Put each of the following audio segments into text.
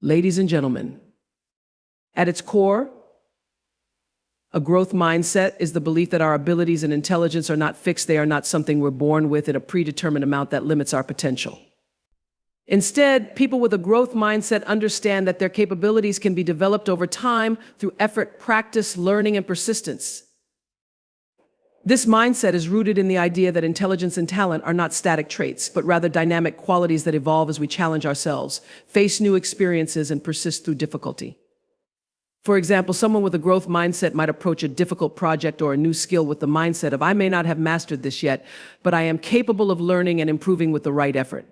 Ladies and gentlemen, at its core, a growth mindset is the belief that our abilities and intelligence are not fixed. They are not something we're born with in a predetermined amount that limits our potential. Instead, people with a growth mindset understand that their capabilities can be developed over time through effort, practice, learning, and persistence. This mindset is rooted in the idea that intelligence and talent are not static traits, but rather dynamic qualities that evolve as we challenge ourselves, face new experiences, and persist through difficulty. For example, someone with a growth mindset might approach a difficult project or a new skill with the mindset of, I may not have mastered this yet, but I am capable of learning and improving with the right effort.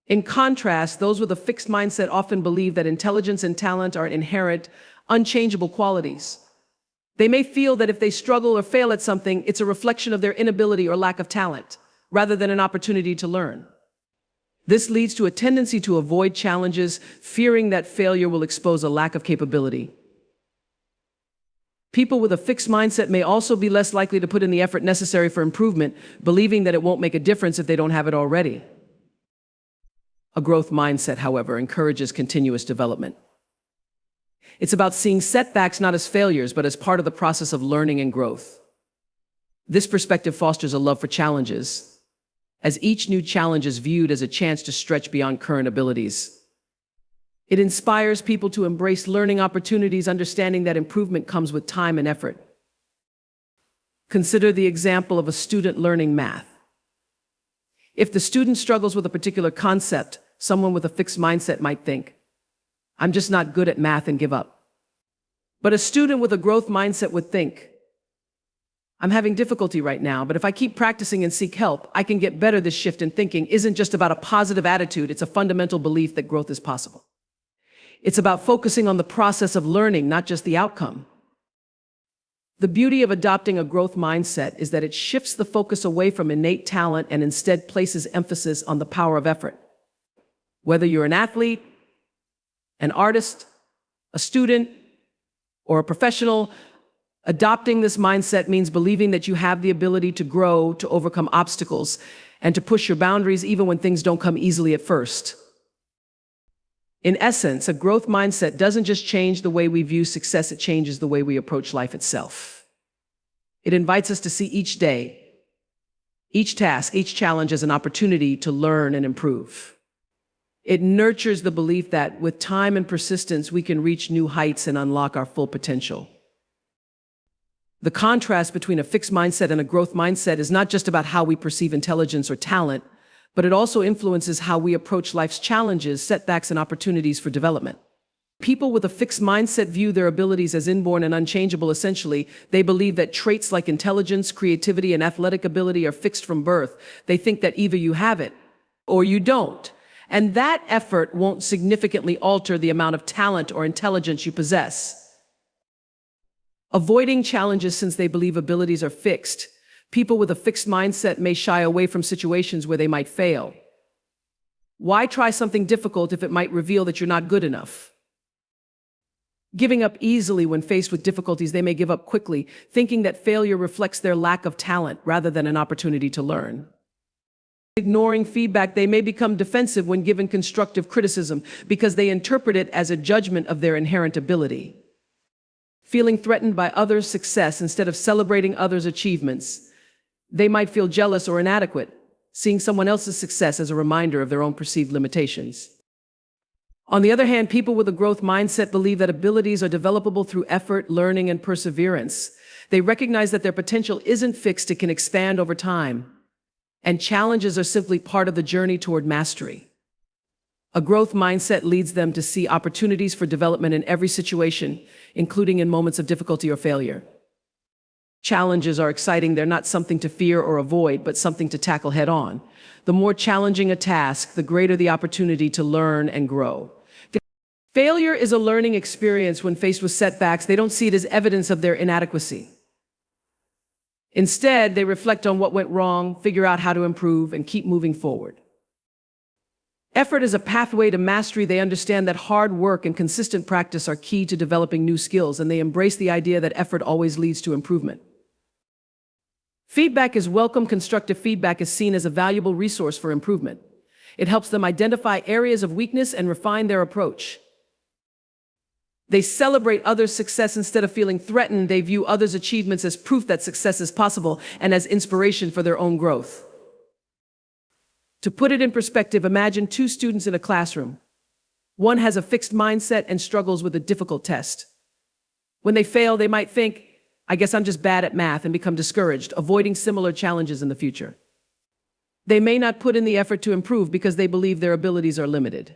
In contrast, those with a fixed mindset often believe that intelligence and talent are inherent, unchangeable qualities. They may feel that if they struggle or fail at something, it's a reflection of their inability or lack of talent, rather than an opportunity to learn. This leads to a tendency to avoid challenges, fearing that failure will expose a lack of capability. People with a fixed mindset may also be less likely to put in the effort necessary for improvement, believing that it won't make a difference if they don't have it already. A growth mindset, however, encourages continuous development. It's about seeing setbacks not as failures, but as part of the process of learning and growth. This perspective fosters a love for challenges, as each new challenge is viewed as a chance to stretch beyond current abilities. It inspires people to embrace learning opportunities, understanding that improvement comes with time and effort. Consider the example of a student learning math. If the student struggles with a particular concept, someone with a fixed mindset might think, I'm just not good at math, and give up. But a student with a growth mindset would think, I'm having difficulty right now, but if I keep practicing and seek help, I can get better. This shift in thinking isn't just about a positive attitude, it's a fundamental belief that growth is possible. It's about focusing on the process of learning, not just the outcome. The beauty of adopting a growth mindset is that it shifts the focus away from innate talent and instead places emphasis on the power of effort. Whether you're an athlete, an artist, a student, or a professional, adopting this mindset means believing that you have the ability to grow, to overcome obstacles, and to push your boundaries even when things don't come easily at first. In essence, a growth mindset doesn't just change the way we view success, it changes the way we approach life itself. It invites us to see each day, each task, each challenge as an opportunity to learn and improve. It nurtures the belief that with time and persistence, we can reach new heights and unlock our full potential. The contrast between a fixed mindset and a growth mindset is not just about how we perceive intelligence or talent, but it also influences how we approach life's challenges, setbacks, and opportunities for development. People with a fixed mindset view their abilities as inborn and unchangeable. Essentially, they believe that traits like intelligence, creativity, and athletic ability are fixed from birth. They think that either you have it or you don't. And that effort won't significantly alter the amount of talent or intelligence you possess. Avoiding challenges since they believe abilities are fixed, people with a fixed mindset may shy away from situations where they might fail. Why try something difficult if it might reveal that you're not good enough? Giving up easily when faced with difficulties, they may give up quickly, thinking that failure reflects their lack of talent rather than an opportunity to learn. Ignoring feedback, they may become defensive when given constructive criticism because they interpret it as a judgment of their inherent ability. Feeling threatened by others' success instead of celebrating others' achievements, they might feel jealous or inadequate, seeing someone else's success as a reminder of their own perceived limitations. On the other hand, people with a growth mindset believe that abilities are developable through effort, learning, and perseverance. They recognize that their potential isn't fixed, it can expand over time. And challenges are simply part of the journey toward mastery. A growth mindset leads them to see opportunities for development in every situation, including in moments of difficulty or failure. Challenges are exciting. They're not something to fear or avoid, but something to tackle head on. The more challenging a task, the greater the opportunity to learn and grow. Failure is a learning experience. When faced with setbacks, they don't see it as evidence of their inadequacy. Instead, they reflect on what went wrong, figure out how to improve, and keep moving forward. Effort is a pathway to mastery. They understand that hard work and consistent practice are key to developing new skills, and they embrace the idea that effort always leads to improvement. Feedback is welcome. Constructive feedback is seen as a valuable resource for improvement. It helps them identify areas of weakness and refine their approach. They celebrate others' success instead of feeling threatened. They view others' achievements as proof that success is possible and as inspiration for their own growth. To put it in perspective, imagine two students in a classroom. One has a fixed mindset and struggles with a difficult test. When they fail, they might think, I guess I'm just bad at math, and become discouraged, avoiding similar challenges in the future. They may not put in the effort to improve because they believe their abilities are limited.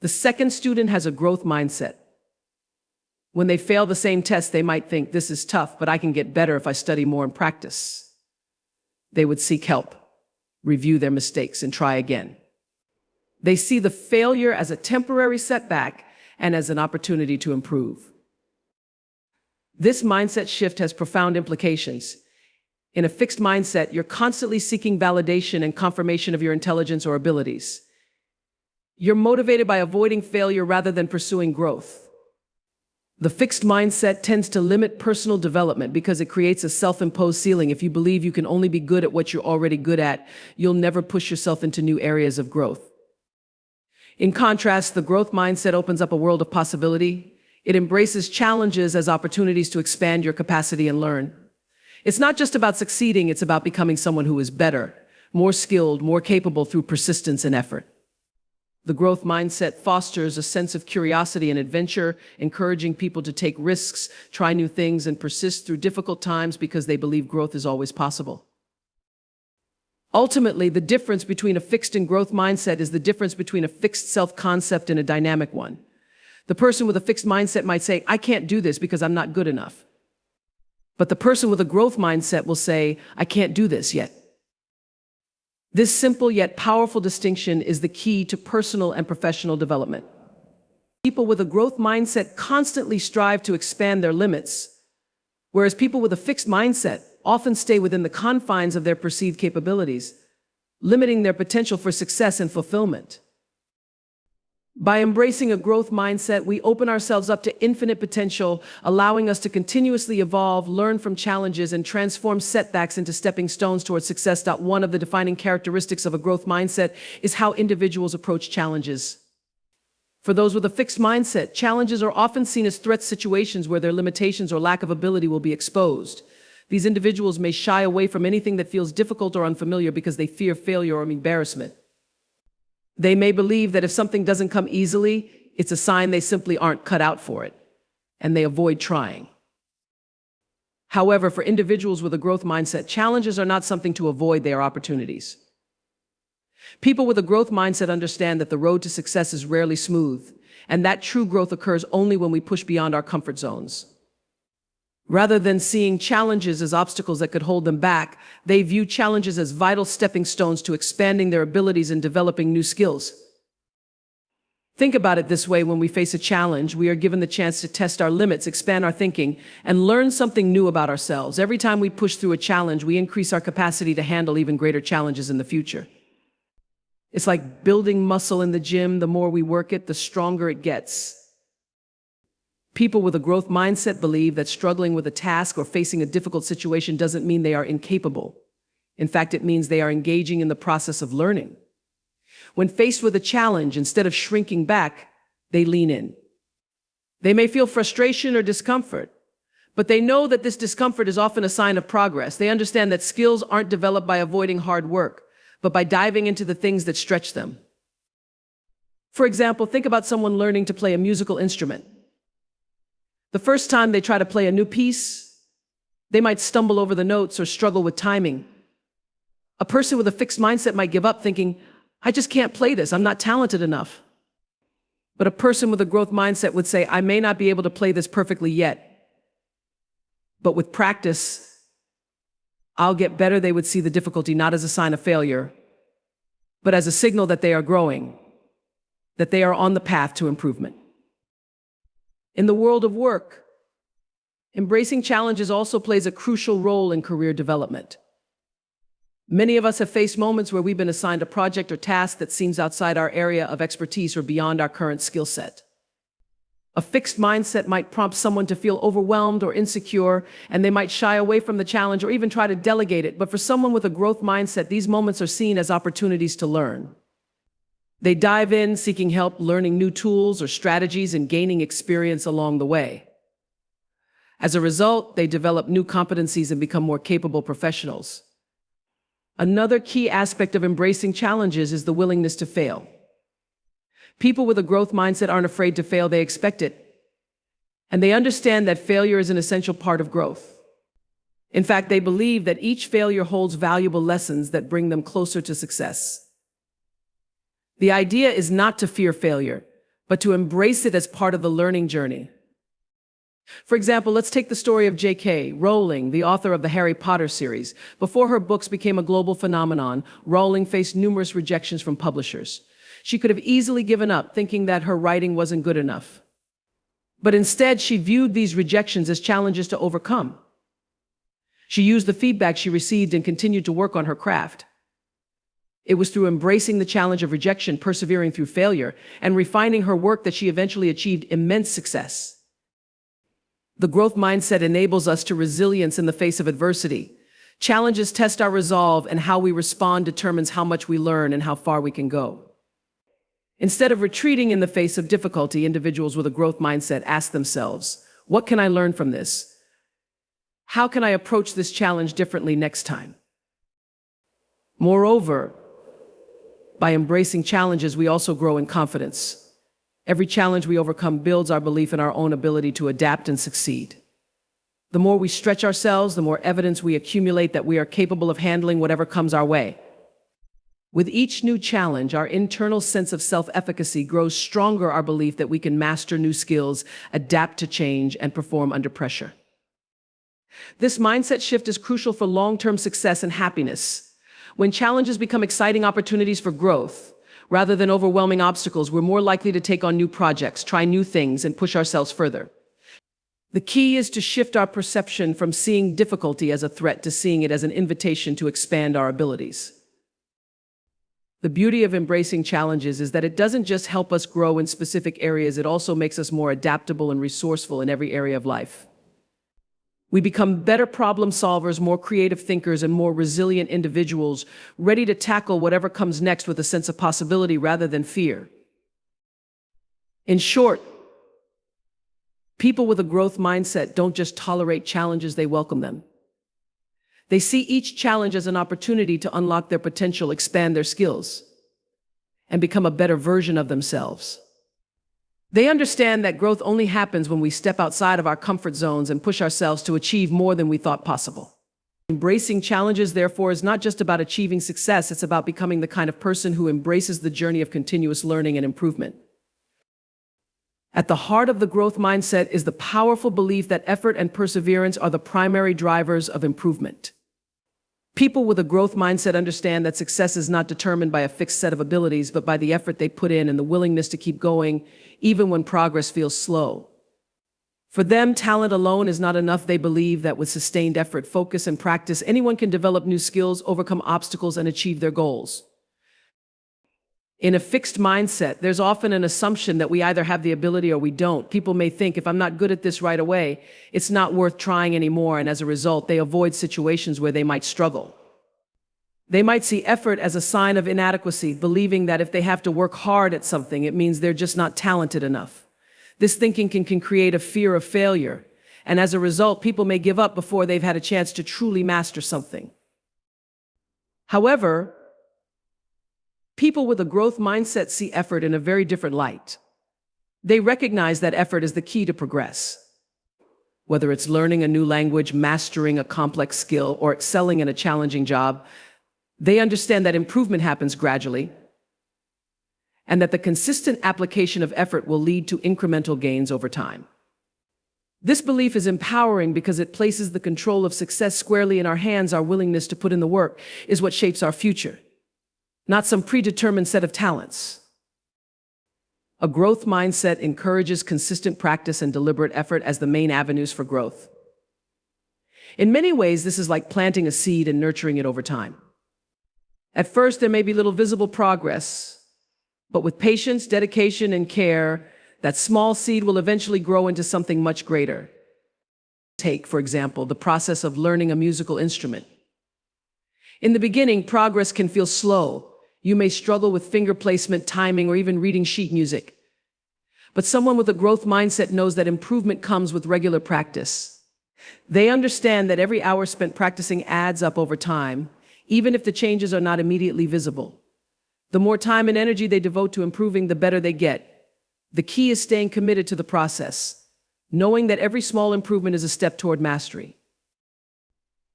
The second student has a growth mindset. When they fail the same test, they might think, this is tough, but I can get better if I study more and practice. They would seek help, review their mistakes, and try again. They see the failure as a temporary setback and as an opportunity to improve. This mindset shift has profound implications. In a fixed mindset, you're constantly seeking validation and confirmation of your intelligence or abilities. You're motivated by avoiding failure rather than pursuing growth. The fixed mindset tends to limit personal development because it creates a self-imposed ceiling. If you believe you can only be good at what you're already good at, you'll never push yourself into new areas of growth. In contrast, the growth mindset opens up a world of possibility. It embraces challenges as opportunities to expand your capacity and learn. It's not just about succeeding, it's about becoming someone who is better, more skilled, more capable through persistence and effort. The growth mindset fosters a sense of curiosity and adventure, encouraging people to take risks, try new things, and persist through difficult times because they believe growth is always possible. Ultimately, the difference between a fixed and growth mindset is the difference between a fixed self-concept and a dynamic one. The person with a fixed mindset might say, I can't do this because I'm not good enough. But the person with a growth mindset will say, I can't do this yet. This simple yet powerful distinction is the key to personal and professional development. People with a growth mindset constantly strive to expand their limits, whereas people with a fixed mindset often stay within the confines of their perceived capabilities, limiting their potential for success and fulfillment. By embracing a growth mindset, we open ourselves up to infinite potential, allowing us to continuously evolve, learn from challenges, and transform setbacks into stepping stones towards success. One of the defining characteristics of a growth mindset is how individuals approach challenges. For those with a fixed mindset, challenges are often seen as threat situations where their limitations or lack of ability will be exposed. These individuals may shy away from anything that feels difficult or unfamiliar because they fear failure or embarrassment. They may believe that if something doesn't come easily, it's a sign they simply aren't cut out for it, and they avoid trying. However, for individuals with a growth mindset, challenges are not something to avoid, they are opportunities. People with a growth mindset understand that the road to success is rarely smooth, and that true growth occurs only when we push beyond our comfort zones. Rather than seeing challenges as obstacles that could hold them back, they view challenges as vital stepping stones to expanding their abilities and developing new skills. Think about it this way: when we face a challenge, we are given the chance to test our limits, expand our thinking, and learn something new about ourselves. Every time we push through a challenge, we increase our capacity to handle even greater challenges in the future. It's like building muscle in the gym. The more we work it, the stronger it gets. People with a growth mindset believe that struggling with a task or facing a difficult situation doesn't mean they are incapable. In fact, it means they are engaging in the process of learning. When faced with a challenge, instead of shrinking back, they lean in. They may feel frustration or discomfort, but they know that this discomfort is often a sign of progress. They understand that skills aren't developed by avoiding hard work, but by diving into the things that stretch them. For example, think about someone learning to play a musical instrument. The first time they try to play a new piece, they might stumble over the notes or struggle with timing. A person with a fixed mindset might give up thinking, I just can't play this, I'm not talented enough. But a person with a growth mindset would say, I may not be able to play this perfectly yet, but with practice, I'll get better. They would see the difficulty not as a sign of failure, but as a signal that they are growing, that they are on the path to improvement. In the world of work, embracing challenges also plays a crucial role in career development. Many of us have faced moments where we've been assigned a project or task that seems outside our area of expertise or beyond our current skill set. A fixed mindset might prompt someone to feel overwhelmed or insecure, and they might shy away from the challenge or even try to delegate it. But for someone with a growth mindset, these moments are seen as opportunities to learn. They dive in, seeking help, learning new tools or strategies, and gaining experience along the way. As a result, they develop new competencies and become more capable professionals. Another key aspect of embracing challenges is the willingness to fail. People with a growth mindset aren't afraid to fail, they expect it. And they understand that failure is an essential part of growth. In fact, they believe that each failure holds valuable lessons that bring them closer to success. The idea is not to fear failure, but to embrace it as part of the learning journey. For example, let's take the story of J.K. Rowling, the author of the Harry Potter series. Before her books became a global phenomenon, Rowling faced numerous rejections from publishers. She could have easily given up, thinking that her writing wasn't good enough. But instead, she viewed these rejections as challenges to overcome. She used the feedback she received and continued to work on her craft. It was through embracing the challenge of rejection, persevering through failure, and refining her work that she eventually achieved immense success. The growth mindset enables us to resilience in the face of adversity. Challenges test our resolve, and how we respond determines how much we learn and how far we can go. Instead of retreating in the face of difficulty, individuals with a growth mindset ask themselves, what can I learn from this? How can I approach this challenge differently next time? Moreover, by embracing challenges, we also grow in confidence. Every challenge we overcome builds our belief in our own ability to adapt and succeed. The more we stretch ourselves, the more evidence we accumulate that we are capable of handling whatever comes our way. With each new challenge, our internal sense of self-efficacy grows stronger, our belief that we can master new skills, adapt to change, and perform under pressure. This mindset shift is crucial for long-term success and happiness. When challenges become exciting opportunities for growth, rather than overwhelming obstacles, we're more likely to take on new projects, try new things, and push ourselves further. The key is to shift our perception from seeing difficulty as a threat to seeing it as an invitation to expand our abilities. The beauty of embracing challenges is that it doesn't just help us grow in specific areas, it also makes us more adaptable and resourceful in every area of life. We become better problem solvers, more creative thinkers, and more resilient individuals, ready to tackle whatever comes next with a sense of possibility rather than fear. In short, people with a growth mindset don't just tolerate challenges, they welcome them. They see each challenge as an opportunity to unlock their potential, expand their skills, and become a better version of themselves. They understand that growth only happens when we step outside of our comfort zones and push ourselves to achieve more than we thought possible. Embracing challenges, therefore, is not just about achieving success, it's about becoming the kind of person who embraces the journey of continuous learning and improvement. At the heart of the growth mindset is the powerful belief that effort and perseverance are the primary drivers of improvement. People with a growth mindset understand that success is not determined by a fixed set of abilities, but by the effort they put in and the willingness to keep going, even when progress feels slow. For them, talent alone is not enough. They believe that with sustained effort, focus, and practice, anyone can develop new skills, overcome obstacles, and achieve their goals. In a fixed mindset, there's often an assumption that we either have the ability or we don't. People may think, if I'm not good at this right away, it's not worth trying anymore, and as a result, they avoid situations where they might struggle. They might see effort as a sign of inadequacy, believing that if they have to work hard at something, it means they're just not talented enough. This thinking can create a fear of failure, and as a result, people may give up before they've had a chance to truly master something. However, people with a growth mindset see effort in a very different light. They recognize that effort is the key to progress. Whether it's learning a new language, mastering a complex skill, or excelling in a challenging job, they understand that improvement happens gradually, and that the consistent application of effort will lead to incremental gains over time. This belief is empowering because it places the control of success squarely in our hands. Our willingness to put in the work is what shapes our future, not some predetermined set of talents. A growth mindset encourages consistent practice and deliberate effort as the main avenues for growth. In many ways, this is like planting a seed and nurturing it over time. At first, there may be little visible progress, but with patience, dedication, and care, That small seed will eventually grow into something much greater. Take, for example, the process of learning a musical instrument. In the beginning, progress can feel slow. You may struggle with finger placement, timing, or even reading sheet music. But someone with a growth mindset knows that improvement comes with regular practice. They understand that every hour spent practicing adds up over time, even if the changes are not immediately visible. The more time and energy they devote to improving, the better they get. The key is staying committed to the process, knowing that every small improvement is a step toward mastery.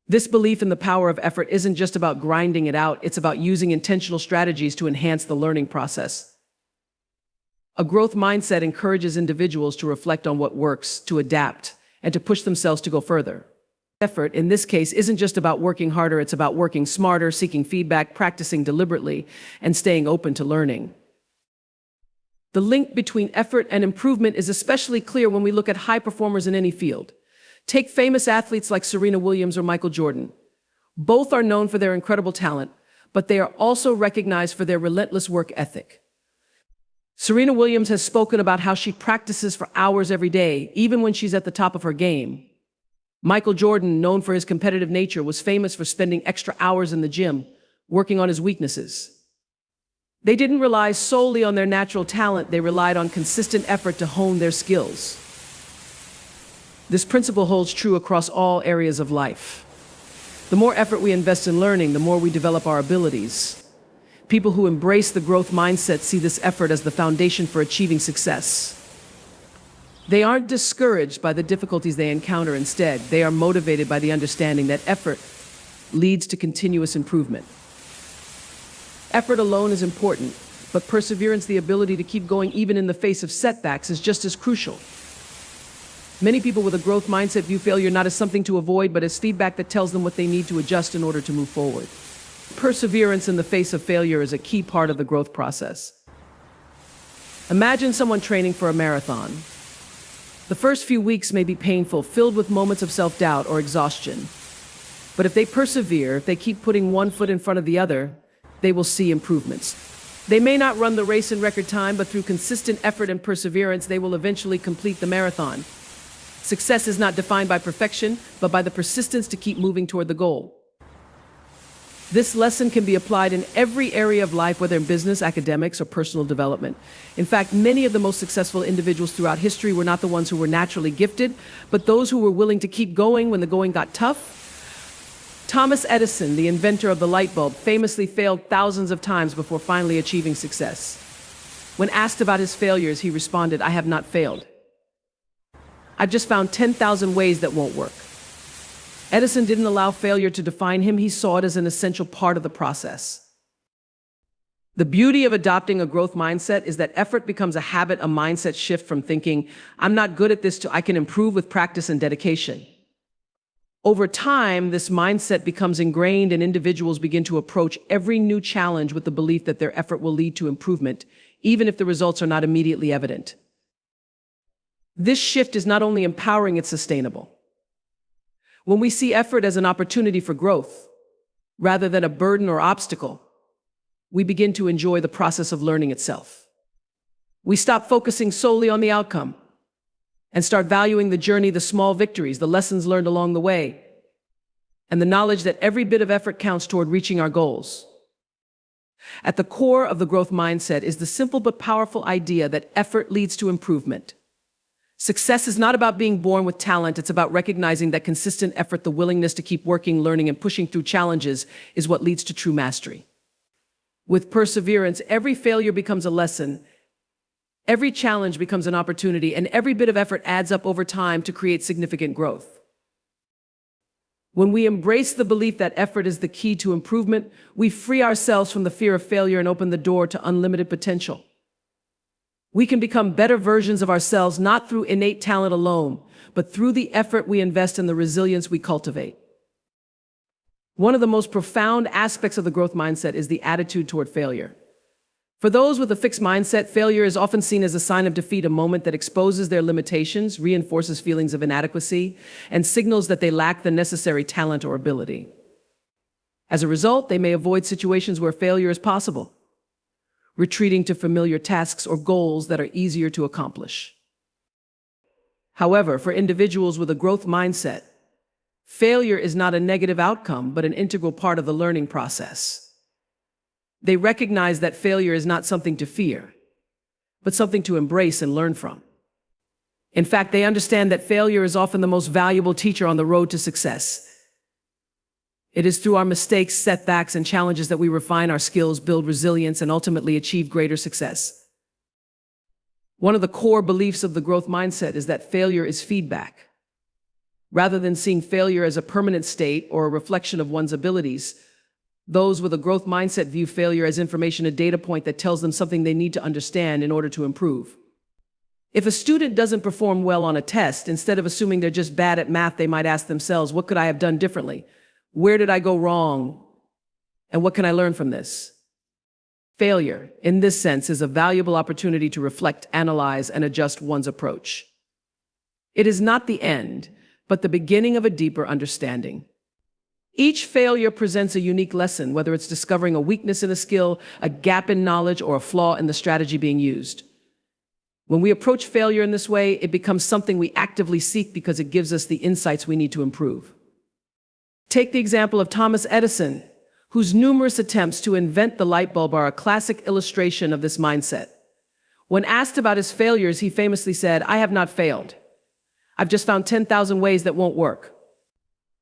This belief in the power of effort isn't just about grinding it out, it's about using intentional strategies to enhance the learning process. A growth mindset encourages individuals to reflect on what works, to adapt, and to push themselves to go further. Effort, in this case, isn't just about working harder, it's about working smarter, seeking feedback, practicing deliberately, and staying open to learning. The link between effort and improvement is especially clear when we look at high performers in any field. Take famous athletes like Serena Williams or Michael Jordan. Both are known for their incredible talent, but they are also recognized for their relentless work ethic. Serena Williams has spoken about how she practices for hours every day, even when she's at the top of her game. Michael Jordan, known for his competitive nature, was famous for spending extra hours in the gym, working on his weaknesses. They didn't rely solely on their natural talent, they relied on consistent effort to hone their skills. This principle holds true across all areas of life. The more effort we invest in learning, the more we develop our abilities. People who embrace the growth mindset see this effort as the foundation for achieving success. They aren't discouraged by the difficulties they encounter. Instead, they are motivated by the understanding that effort leads to continuous improvement. Effort alone is important, but perseverance, the ability to keep going even in the face of setbacks, is just as crucial. Many people with a growth mindset view failure not as something to avoid, but as feedback that tells them what they need to adjust in order to move forward. Perseverance in the face of failure is a key part of the growth process. Imagine someone training for a marathon. The first few weeks may be painful, filled with moments of self-doubt or exhaustion. But if they persevere, if they keep putting one foot in front of the other, they will see improvements. They may not run the race in record time, but through consistent effort and perseverance, they will eventually complete the marathon. Success is not defined by perfection, but by the persistence to keep moving toward the goal. This lesson can be applied in every area of life, whether in business, academics, or personal development. In fact, many of the most successful individuals throughout history were not the ones who were naturally gifted, but those who were willing to keep going when the going got tough. Thomas Edison, the inventor of the light bulb, famously failed thousands of times before finally achieving success. When asked about his failures, he responded, "I have not failed. I've just found 10,000 ways that won't work." Edison didn't allow failure to define him. He saw it as an essential part of the process. The beauty of adopting a growth mindset is that effort becomes a habit, a mindset shift from thinking, "I'm not good at this," to "I can improve with practice and dedication." Over time, this mindset becomes ingrained and individuals begin to approach every new challenge with the belief that their effort will lead to improvement, even if the results are not immediately evident. This shift is not only empowering, it's sustainable. When we see effort as an opportunity for growth, rather than a burden or obstacle, we begin to enjoy the process of learning itself. We stop focusing solely on the outcome and start valuing the journey, the small victories, the lessons learned along the way, and the knowledge that every bit of effort counts toward reaching our goals. At the core of the growth mindset is the simple but powerful idea that effort leads to improvement. Success is not about being born with talent, it's about recognizing that consistent effort, the willingness to keep working, learning, and pushing through challenges is what leads to true mastery. With perseverance, every failure becomes a lesson, every challenge becomes an opportunity, and every bit of effort adds up over time to create significant growth. When we embrace the belief that effort is the key to improvement, we free ourselves from the fear of failure and open the door to unlimited potential. We can become better versions of ourselves not through innate talent alone, but through the effort we invest and the resilience we cultivate. One of the most profound aspects of the growth mindset is the attitude toward failure. For those with a fixed mindset, failure is often seen as a sign of defeat, a moment that exposes their limitations, reinforces feelings of inadequacy, and signals that they lack the necessary talent or ability. As a result, they may avoid situations where failure is possible. retreating to familiar tasks or goals that are easier to accomplish. However, for individuals with a growth mindset, failure is not a negative outcome, but an integral part of the learning process. They recognize that failure is not something to fear, but something to embrace and learn from. In fact, they understand that failure is often the most valuable teacher on the road to success. It is through our mistakes, setbacks, and challenges that we refine our skills, build resilience, and ultimately achieve greater success. One of the core beliefs of the growth mindset is that failure is feedback. Rather than seeing failure as a permanent state or a reflection of one's abilities, those with a growth mindset view failure as information, a data point that tells them something they need to understand in order to improve. If a student doesn't perform well on a test, instead of assuming they're just bad at math, they might ask themselves, what could I have done differently? Where did I go wrong? And what can I learn from this? Failure, in this sense, is a valuable opportunity to reflect, analyze, and adjust one's approach. It is not the end, but the beginning of a deeper understanding. Each failure presents a unique lesson, whether it's discovering a weakness in a skill, a gap in knowledge, or a flaw in the strategy being used. When we approach failure in this way, it becomes something we actively seek because it gives us the insights we need to improve. Take the example of Thomas Edison, whose numerous attempts to invent the light bulb are a classic illustration of this mindset. When asked about his failures, he famously said, "I have not failed. I've just found 10,000 ways that won't work."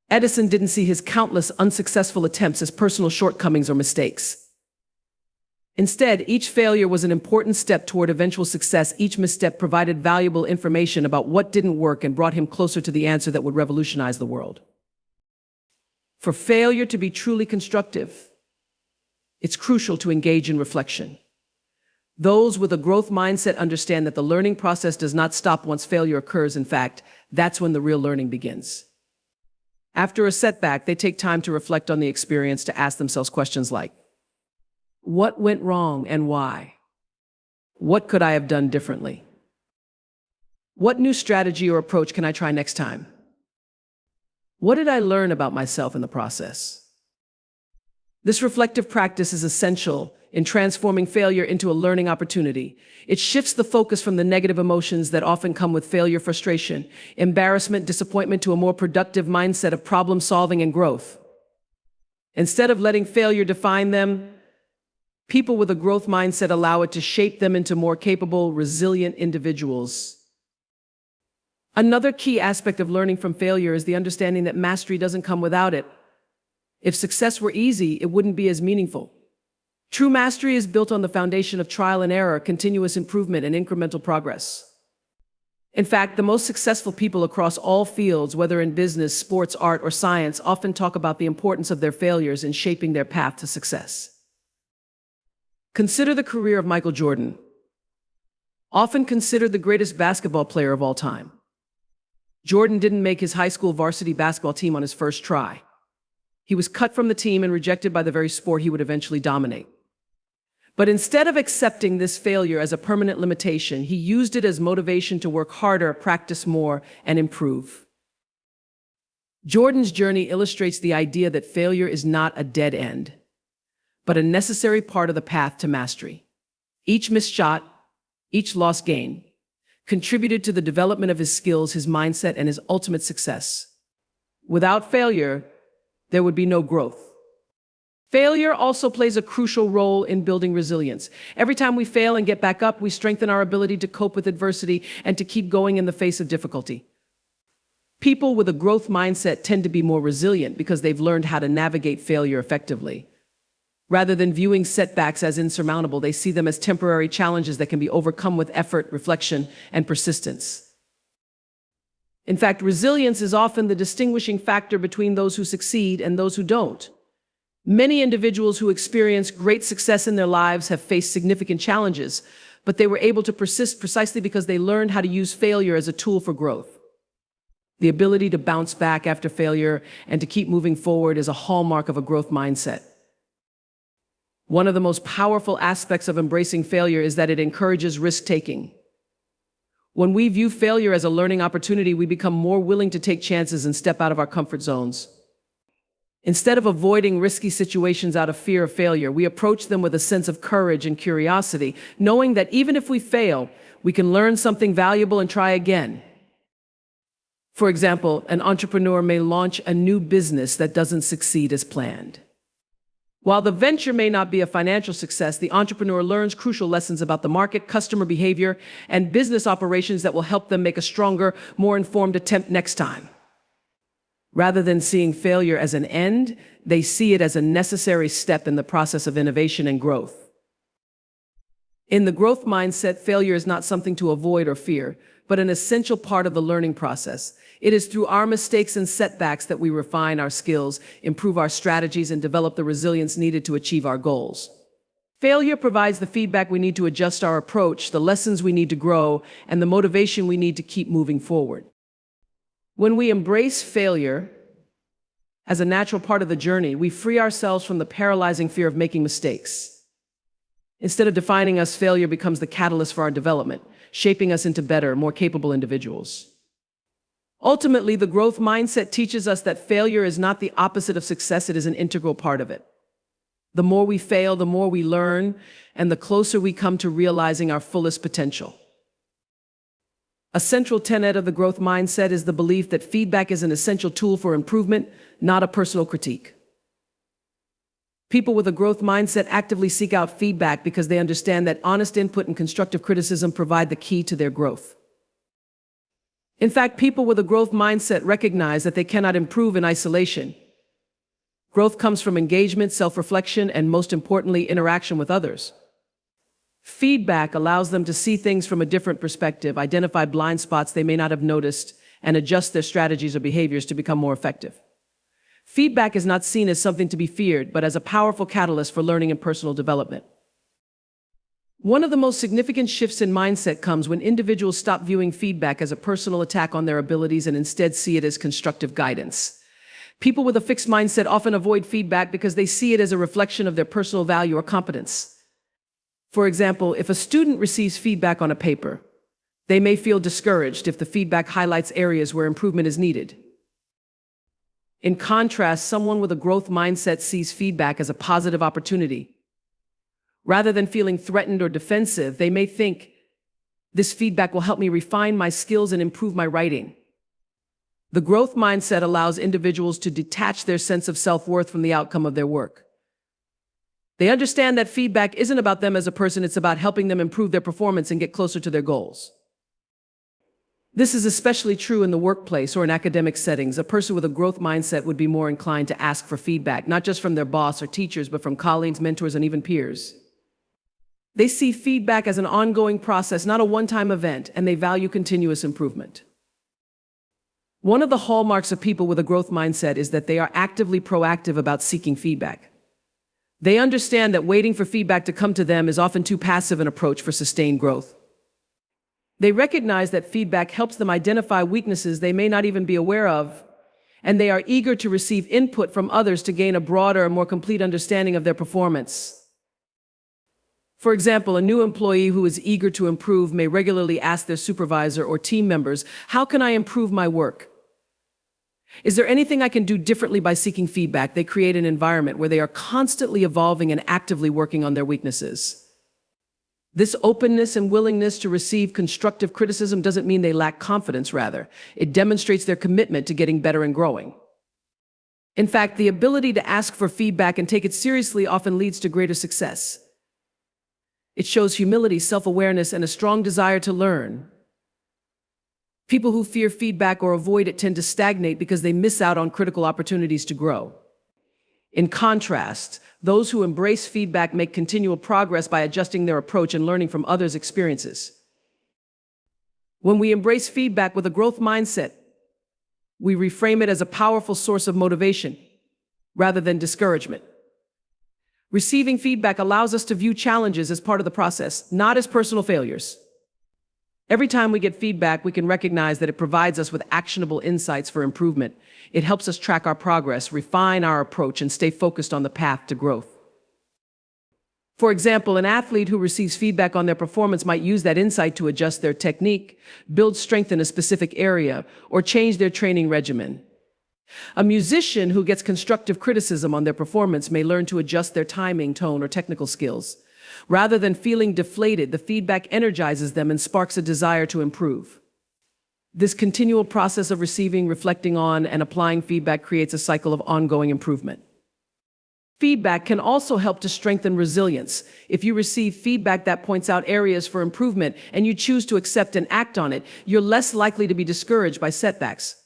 Edison didn't see his countless unsuccessful attempts as personal shortcomings or mistakes. Instead, each failure was an important step toward eventual success. Each misstep provided valuable information about what didn't work and brought him closer to the answer that would revolutionize the world. For failure to be truly constructive, it's crucial to engage in reflection. Those with a growth mindset understand that the learning process does not stop once failure occurs. In fact, that's when the real learning begins. After a setback, they take time to reflect on the experience, to ask themselves questions like, what went wrong and why? What could I have done differently? What new strategy or approach can I try next time? What did I learn about myself in the process? This reflective practice is essential in transforming failure into a learning opportunity. It shifts the focus from the negative emotions that often come with failure, frustration, embarrassment, disappointment, to a more productive mindset of problem solving and growth. Instead of letting failure define them, people with a growth mindset allow it to shape them into more capable, resilient individuals. Another key aspect of learning from failure is the understanding that mastery doesn't come without it. If success were easy, it wouldn't be as meaningful. True mastery is built on the foundation of trial and error, continuous improvement, and incremental progress. In fact, the most successful people across all fields, whether in business, sports, art, or science, often talk about the importance of their failures in shaping their path to success. Consider the career of Michael Jordan, often considered the greatest basketball player of all time. Jordan didn't make his high school varsity basketball team on his first try. He was cut from the team and rejected by the very sport he would eventually dominate. But instead of accepting this failure as a permanent limitation, he used it as motivation to work harder, practice more, and improve. Jordan's journey illustrates the idea that failure is not a dead end, but a necessary part of the path to mastery. Each missed shot, each lost gain, contributed to the development of his skills, his mindset, and his ultimate success. Without failure, there would be no growth. Failure also plays a crucial role in building resilience. Every time we fail and get back up, we strengthen our ability to cope with adversity and to keep going in the face of difficulty. People with a growth mindset tend to be more resilient because they've learned how to navigate failure effectively. Rather than viewing setbacks as insurmountable, they see them as temporary challenges that can be overcome with effort, reflection, and persistence. In fact, resilience is often the distinguishing factor between those who succeed and those who don't. Many individuals who experience great success in their lives have faced significant challenges, but they were able to persist precisely because they learned how to use failure as a tool for growth. The ability to bounce back after failure and to keep moving forward is a hallmark of a growth mindset. One of the most powerful aspects of embracing failure is that it encourages risk-taking. When we view failure as a learning opportunity, we become more willing to take chances and step out of our comfort zones. Instead of avoiding risky situations out of fear of failure, we approach them with a sense of courage and curiosity, knowing that even if we fail, we can learn something valuable and try again. For example, an entrepreneur may launch a new business that doesn't succeed as planned. While the venture may not be a financial success, the entrepreneur learns crucial lessons about the market, customer behavior, and business operations that will help them make a stronger, more informed attempt next time. Rather than seeing failure as an end, they see it as a necessary step in the process of innovation and growth. In the growth mindset, failure is not something to avoid or fear, but an essential part of the learning process. It is through our mistakes and setbacks that we refine our skills, improve our strategies, and develop the resilience needed to achieve our goals. Failure provides the feedback we need to adjust our approach, the lessons we need to grow, and the motivation we need to keep moving forward. When we embrace failure as a natural part of the journey, we free ourselves from the paralyzing fear of making mistakes. Instead of defining us, failure becomes the catalyst for our development, shaping us into better, more capable individuals. Ultimately, the growth mindset teaches us that failure is not the opposite of success, it is an integral part of it. The more we fail, the more we learn, and the closer we come to realizing our fullest potential. A central tenet of the growth mindset is the belief that feedback is an essential tool for improvement, not a personal critique. People with a growth mindset actively seek out feedback because they understand that honest input and constructive criticism provide the key to their growth. In fact, people with a growth mindset recognize that they cannot improve in isolation. Growth comes from engagement, self-reflection, and most importantly, interaction with others. Feedback allows them to see things from a different perspective, identify blind spots they may not have noticed, and adjust their strategies or behaviors to become more effective. Feedback is not seen as something to be feared, but as a powerful catalyst for learning and personal development. One of the most significant shifts in mindset comes when individuals stop viewing feedback as a personal attack on their abilities and instead see it as constructive guidance. People with a fixed mindset often avoid feedback because they see it as a reflection of their personal value or competence. For example, if a student receives feedback on a paper, they may feel discouraged if the feedback highlights areas where improvement is needed. In contrast, someone with a growth mindset sees feedback as a positive opportunity. Rather than feeling threatened or defensive, they may think, this feedback will help me refine my skills and improve my writing. The growth mindset allows individuals to detach their sense of self-worth from the outcome of their work. They understand that feedback isn't about them as a person, it's about helping them improve their performance and get closer to their goals. This is especially true in the workplace or in academic settings. A person with a growth mindset would be more inclined to ask for feedback, not just from their boss or teachers, but from colleagues, mentors, and even peers. They see feedback as an ongoing process, not a one-time event, and they value continuous improvement. One of the hallmarks of people with a growth mindset is that they are actively proactive about seeking feedback. They understand that waiting for feedback to come to them is often too passive an approach for sustained growth. They recognize that feedback helps them identify weaknesses they may not even be aware of, and they are eager to receive input from others to gain a broader and more complete understanding of their performance. For example, a new employee who is eager to improve may regularly ask their supervisor or team members, "How can I improve my work? Is there anything I can do differently?" By seeking feedback, they create an environment where they are constantly evolving and actively working on their weaknesses. This openness and willingness to receive constructive criticism doesn't mean they lack confidence, rather, it demonstrates their commitment to getting better and growing. In fact, the ability to ask for feedback and take it seriously often leads to greater success. It shows humility, self-awareness, and a strong desire to learn. People who fear feedback or avoid it tend to stagnate because they miss out on critical opportunities to grow. In contrast, those who embrace feedback make continual progress by adjusting their approach and learning from others' experiences. When we embrace feedback with a growth mindset, we reframe it as a powerful source of motivation rather than discouragement. Receiving feedback allows us to view challenges as part of the process, not as personal failures. Every time we get feedback, we can recognize that it provides us with actionable insights for improvement. It helps us track our progress, refine our approach, and stay focused on the path to growth. For example, an athlete who receives feedback on their performance might use that insight to adjust their technique, build strength in a specific area, or change their training regimen. A musician who gets constructive criticism on their performance may learn to adjust their timing, tone, or technical skills. Rather than feeling deflated, the feedback energizes them and sparks a desire to improve. This continual process of receiving, reflecting on, and applying feedback creates a cycle of ongoing improvement. Feedback can also help to strengthen resilience. If you receive feedback that points out areas for improvement and you choose to accept and act on it, you're less likely to be discouraged by setbacks.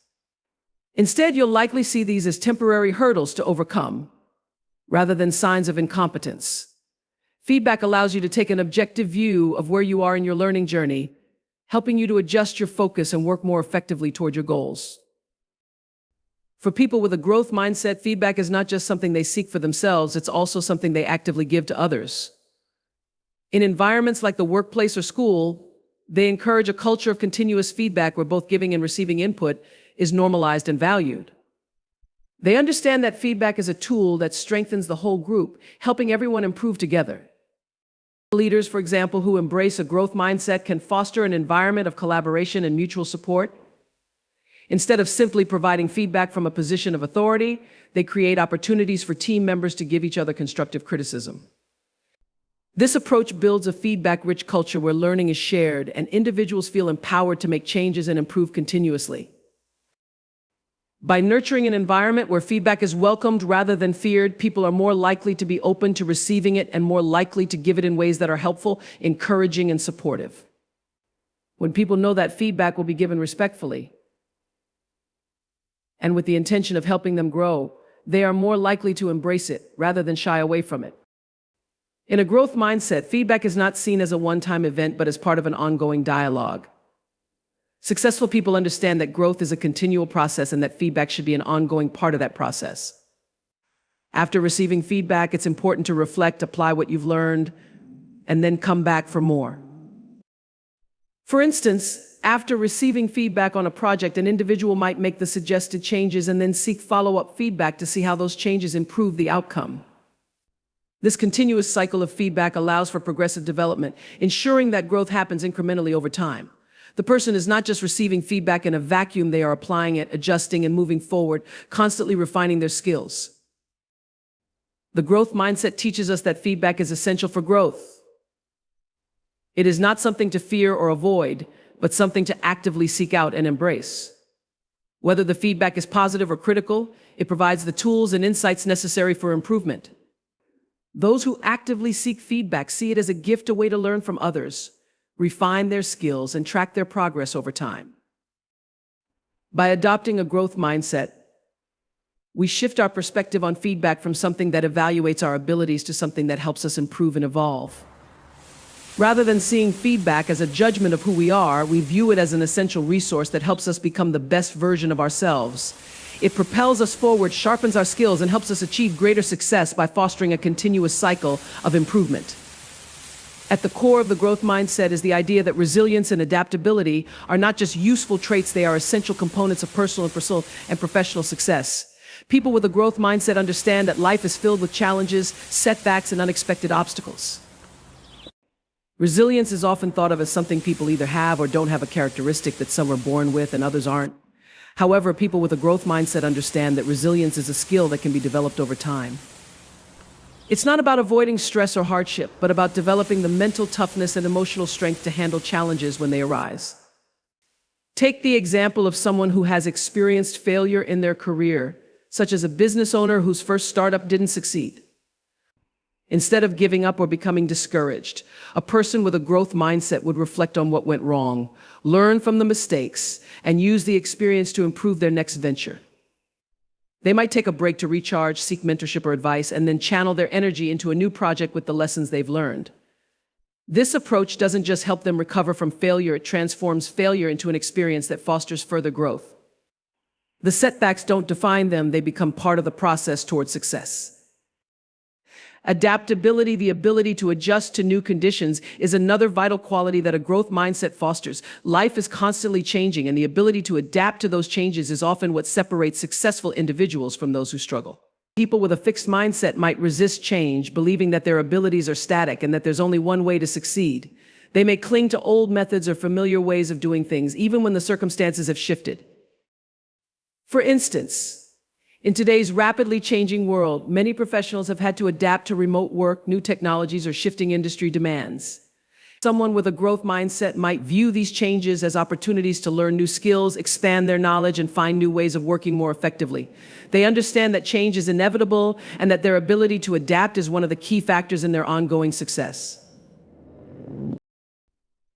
Instead, you'll likely see these as temporary hurdles to overcome, rather than signs of incompetence. Feedback allows you to take an objective view of where you are in your learning journey, helping you to adjust your focus and work more effectively toward your goals. For people with a growth mindset, feedback is not just something they seek for themselves, it's also something they actively give to others. In environments like the workplace or school, they encourage a culture of continuous feedback where both giving and receiving input is normalized and valued. They understand that feedback is a tool that strengthens the whole group, helping everyone improve together. Leaders, for example, who embrace a growth mindset can foster an environment of collaboration and mutual support. Instead of simply providing feedback from a position of authority, they create opportunities for team members to give each other constructive criticism. This approach builds a feedback-rich culture where learning is shared and individuals feel empowered to make changes and improve continuously. By nurturing an environment where feedback is welcomed rather than feared, people are more likely to be open to receiving it and more likely to give it in ways that are helpful, encouraging, and supportive. When people know that feedback will be given respectfully and with the intention of helping them grow, they are more likely to embrace it rather than shy away from it. In a growth mindset, feedback is not seen as a one-time event, but as part of an ongoing dialogue. Successful people understand that growth is a continual process and that feedback should be an ongoing part of that process. After receiving feedback, it's important to reflect, apply what you've learned, and then come back for more. For instance, after receiving feedback on a project, an individual might make the suggested changes and then seek follow-up feedback to see how those changes improve the outcome. This continuous cycle of feedback allows for progressive development, ensuring that growth happens incrementally over time. The person is not just receiving feedback in a vacuum, they are applying it, adjusting, and moving forward, constantly refining their skills. The growth mindset teaches us that feedback is essential for growth. It is not something to fear or avoid, but something to actively seek out and embrace. Whether the feedback is positive or critical, it provides the tools and insights necessary for improvement. Those who actively seek feedback see it as a gift, a way to learn from others, refine their skills, and track their progress over time. By adopting a growth mindset, we shift our perspective on feedback from something that evaluates our abilities to something that helps us improve and evolve. Rather than seeing feedback as a judgment of who we are, we view it as an essential resource that helps us become the best version of ourselves. It propels us forward, sharpens our skills, and helps us achieve greater success by fostering a continuous cycle of improvement. At the core of the growth mindset is the idea that resilience and adaptability are not just useful traits, they are essential components of personal and professional success. People with a growth mindset understand that life is filled with challenges, setbacks, and unexpected obstacles. Resilience is often thought of as something people either have or don't have, a characteristic that some are born with and others aren't. However, people with a growth mindset understand that resilience is a skill that can be developed over time. It's not about avoiding stress or hardship, but about developing the mental toughness and emotional strength to handle challenges when they arise. Take the example of someone who has experienced failure in their career, such as a business owner whose first startup didn't succeed. Instead of giving up or becoming discouraged, a person with a growth mindset would reflect on what went wrong, learn from the mistakes, and use the experience to improve their next venture. They might take a break to recharge, seek mentorship or advice, and then channel their energy into a new project with the lessons they've learned. This approach doesn't just help them recover from failure, it transforms failure into an experience that fosters further growth. The setbacks don't define them, they become part of the process towards success. Adaptability, the ability to adjust to new conditions, is another vital quality that a growth mindset fosters. Life is constantly changing, and the ability to adapt to those changes is often what separates successful individuals from those who struggle. People with a fixed mindset might resist change, believing that their abilities are static and that there's only one way to succeed. They may cling to old methods or familiar ways of doing things, even when the circumstances have shifted. For instance, In today's rapidly changing world, many professionals have had to adapt to remote work, new technologies, or shifting industry demands. Someone with a growth mindset might view these changes as opportunities to learn new skills, expand their knowledge, and find new ways of working more effectively. They understand that change is inevitable and that their ability to adapt is one of the key factors in their ongoing success.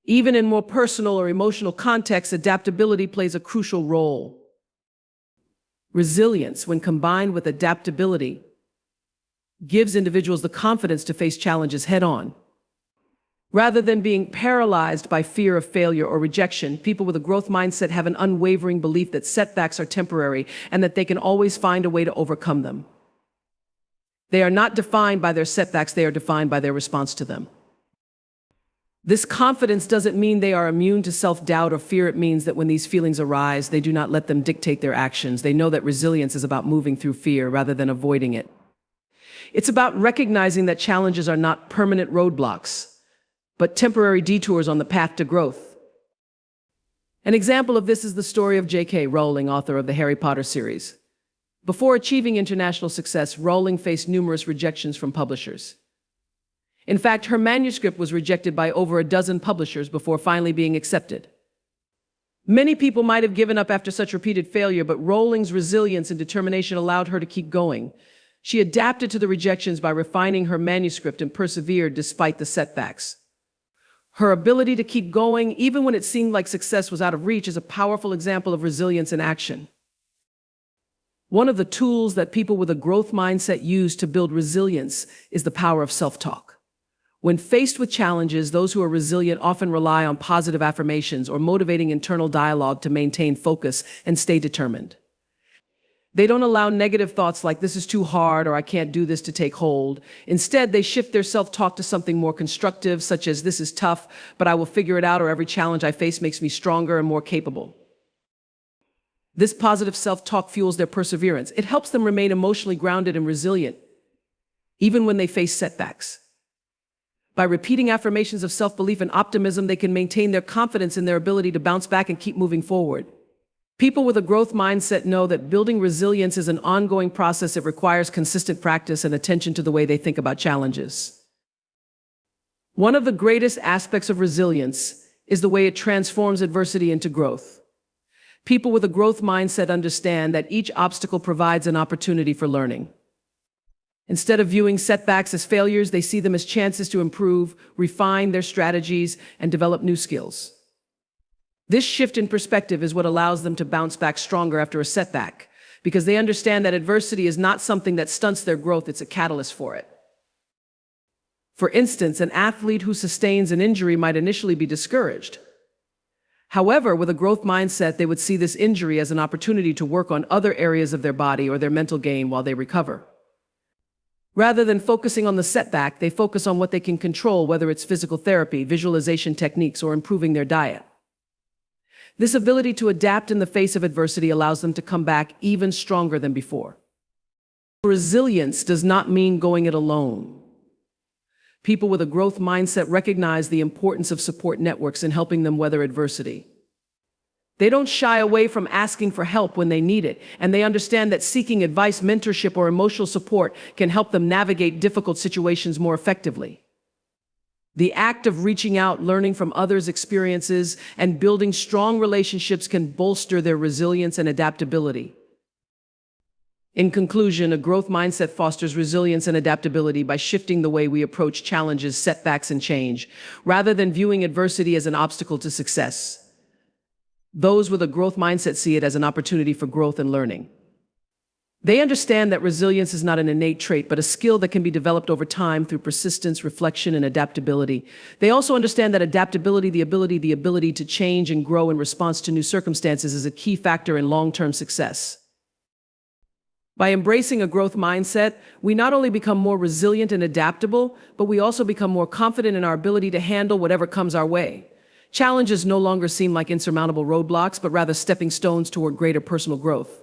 Even in more personal or emotional contexts, adaptability plays a crucial role. Resilience, when combined with adaptability, gives individuals the confidence to face challenges head-on. Rather than being paralyzed by fear of failure or rejection, people with a growth mindset have an unwavering belief that setbacks are temporary and that they can always find a way to overcome them. They are not defined by their setbacks, they are defined by their response to them. This confidence doesn't mean they are immune to self-doubt or fear. It means that when these feelings arise, they do not let them dictate their actions. They know that resilience is about moving through fear rather than avoiding it. It's about recognizing that challenges are not permanent roadblocks, but temporary detours on the path to growth. An example of this is the story of J.K. Rowling, author of the Harry Potter series. Before achieving international success, Rowling faced numerous rejections from publishers. In fact, her manuscript was rejected by over a dozen publishers before finally being accepted. Many people might have given up after such repeated failure, but Rowling's resilience and determination allowed her to keep going. She adapted to the rejections by refining her manuscript and persevered despite the setbacks. Her ability to keep going, even when it seemed like success was out of reach, is a powerful example of resilience in action. One of the tools that people with a growth mindset use to build resilience is the power of self-talk. When faced with challenges, those who are resilient often rely on positive affirmations or motivating internal dialogue to maintain focus and stay determined. They don't allow negative thoughts like "this is too hard" or "I can't do this" to take hold. Instead, they shift their self-talk to something more constructive, such as "this is tough, but I will figure it out," or "every challenge I face makes me stronger and more capable." This positive self-talk fuels their perseverance. It helps them remain emotionally grounded and resilient, even when they face setbacks. By repeating affirmations of self-belief and optimism, they can maintain their confidence in their ability to bounce back and keep moving forward. People with a growth mindset know that building resilience is an ongoing process. It requires consistent practice and attention to the way they think about challenges. One of the greatest aspects of resilience is the way it transforms adversity into growth. People with a growth mindset understand that each obstacle provides an opportunity for learning. Instead of viewing setbacks as failures, they see them as chances to improve, refine their strategies, and develop new skills. This shift in perspective is what allows them to bounce back stronger after a setback, because they understand that adversity is not something that stunts their growth, it's a catalyst for it. For instance, an athlete who sustains an injury might initially be discouraged. However, with a growth mindset, they would see this injury as an opportunity to work on other areas of their body or their mental game while they recover. Rather than focusing on the setback, they focus on what they can control, whether it's physical therapy, visualization techniques, or improving their diet. This ability to adapt in the face of adversity allows them to come back even stronger than before. Resilience does not mean going it alone. People with a growth mindset recognize the importance of support networks in helping them weather adversity. They don't shy away from asking for help when they need it, and they understand that seeking advice, mentorship, or emotional support can help them navigate difficult situations more effectively. The act of reaching out, learning from others' experiences, and building strong relationships can bolster their resilience and adaptability. In conclusion, a growth mindset fosters resilience and adaptability by shifting the way we approach challenges, setbacks, and change, rather than viewing adversity as an obstacle to success. Those with a growth mindset see it as an opportunity for growth and learning. They understand that resilience is not an innate trait, but a skill that can be developed over time through persistence, reflection, and adaptability. They also understand that adaptability, the ability to change and grow in response to new circumstances, is a key factor in long-term success. By embracing a growth mindset, we not only become more resilient and adaptable, but we also become more confident in our ability to handle whatever comes our way. Challenges no longer seem like insurmountable roadblocks, but rather stepping stones toward greater personal growth.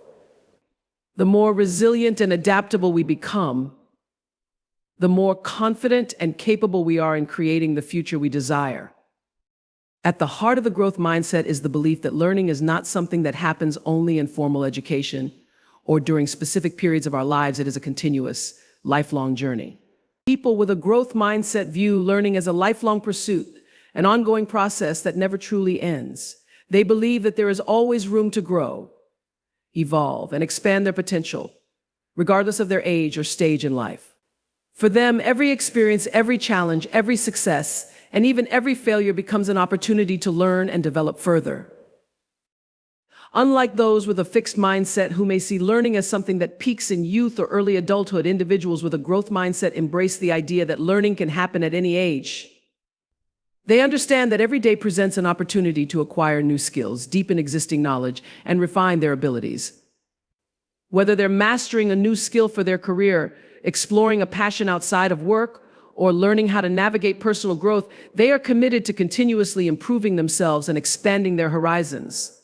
The more resilient and adaptable we become, the more confident and capable we are in creating the future we desire. At the heart of the growth mindset is the belief that learning is not something that happens only in formal education or during specific periods of our lives, it is a continuous, lifelong journey. People with a growth mindset view learning as a lifelong pursuit, an ongoing process that never truly ends. They believe that there is always room to grow, evolve, and expand their potential, regardless of their age or stage in life. For them, every experience, every challenge, every success, and even every failure becomes an opportunity to learn and develop further. Unlike those with a fixed mindset who may see learning as something that peaks in youth or early adulthood, individuals with a growth mindset embrace the idea that learning can happen at any age. They understand that every day presents an opportunity to acquire new skills, deepen existing knowledge, and refine their abilities. Whether they're mastering a new skill for their career, exploring a passion outside of work, or learning how to navigate personal growth, they are committed to continuously improving themselves and expanding their horizons.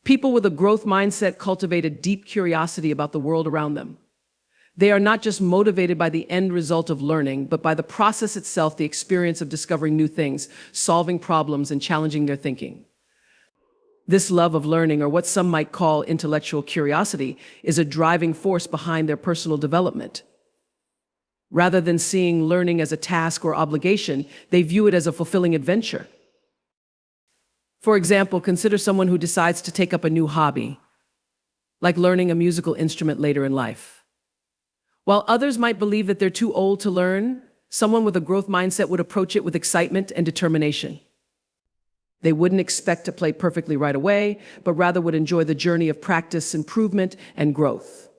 People with a growth mindset cultivate a deep curiosity about the world around them. They are not just motivated by the end result of learning, but by the process itself, the experience of discovering new things, solving problems, and challenging their thinking. This love of learning, or what some might call intellectual curiosity, is a driving force behind their personal development. Rather than seeing learning as a task or obligation, they view it as a fulfilling adventure. For example, consider someone who decides to take up a new hobby, like learning a musical instrument later in life. While others might believe that they're too old to learn, someone with a growth mindset would approach it with excitement and determination. They wouldn't expect to play perfectly right away, but rather would enjoy the journey of practice, improvement, and growth.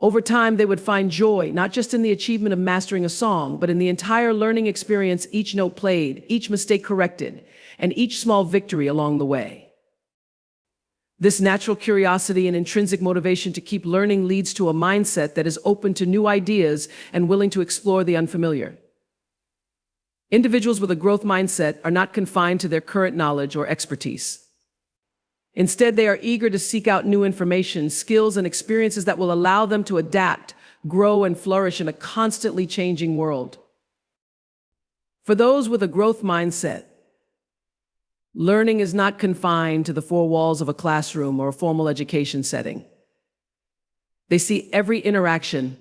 Over time, they would find joy, not just in the achievement of mastering a song, but in the entire learning experience, each note played, each mistake corrected, and each small victory along the way. This natural curiosity and intrinsic motivation to keep learning leads to a mindset that is open to new ideas and willing to explore the unfamiliar. Individuals with a growth mindset are not confined to their current knowledge or expertise. Instead, they are eager to seek out new information, skills, and experiences that will allow them to adapt, grow, and flourish in a constantly changing world. For those with a growth mindset, learning is not confined to the four walls of a classroom or a formal education setting. They see every interaction,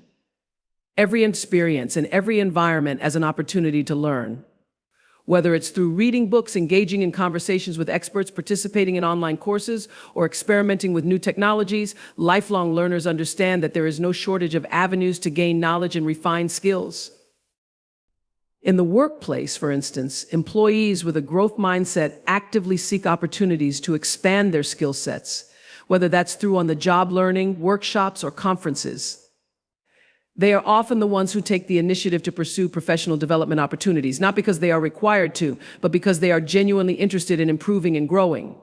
every experience, and every environment as an opportunity to learn. Whether it's through reading books, engaging in conversations with experts, participating in online courses, or experimenting with new technologies, lifelong learners understand that there is no shortage of avenues to gain knowledge and refine skills. In the workplace, for instance, employees with a growth mindset actively seek opportunities to expand their skill sets, whether that's through on-the-job learning, workshops, or conferences. They are often the ones who take the initiative to pursue professional development opportunities, not because they are required to, but because they are genuinely interested in improving and growing.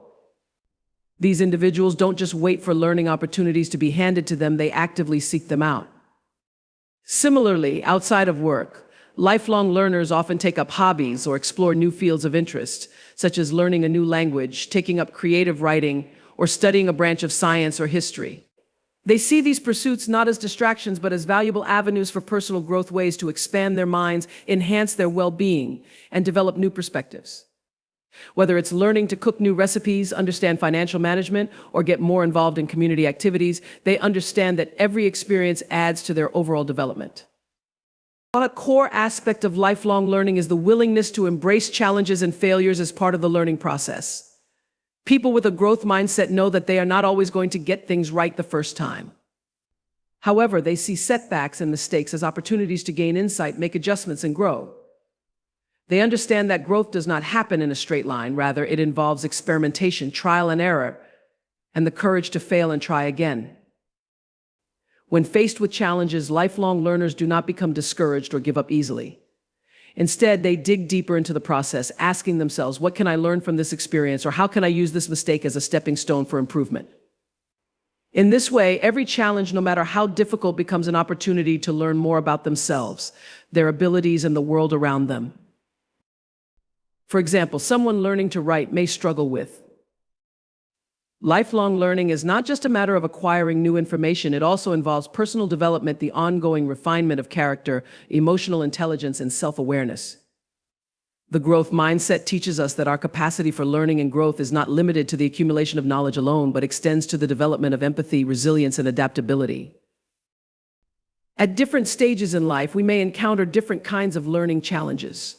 These individuals don't just wait for learning opportunities to be handed to them, they actively seek them out. Similarly, outside of work, lifelong learners often take up hobbies or explore new fields of interest, such as learning a new language, taking up creative writing, or studying a branch of science or history. They see these pursuits not as distractions, but as valuable avenues for personal growth, ways to expand their minds, enhance their well-being, and develop new perspectives. Whether it's learning to cook new recipes, understand financial management, or get more involved in community activities, they understand that every experience adds to their overall development. A core aspect of lifelong learning is the willingness to embrace challenges and failures as part of the learning process. People with a growth mindset know that they are not always going to get things right the first time. However, they see setbacks and mistakes as opportunities to gain insight, make adjustments, and grow. They understand that growth does not happen in a straight line. Rather, it involves experimentation, trial and error, and the courage to fail and try again. When faced with challenges, lifelong learners do not become discouraged or give up easily. Instead, they dig deeper into the process, asking themselves, what can I learn from this experience, or how can I use this mistake as a stepping stone for improvement? In this way, every challenge, no matter how difficult, becomes an opportunity to learn more about themselves, their abilities, and the world around them. For example, someone learning to write may struggle with. Lifelong learning is not just a matter of acquiring new information, it also involves personal development, the ongoing refinement of character, emotional intelligence, and self-awareness. The growth mindset teaches us that our capacity for learning and growth is not limited to the accumulation of knowledge alone, but extends to the development of empathy, resilience, and adaptability. At different stages in life, we may encounter different kinds of learning challenges.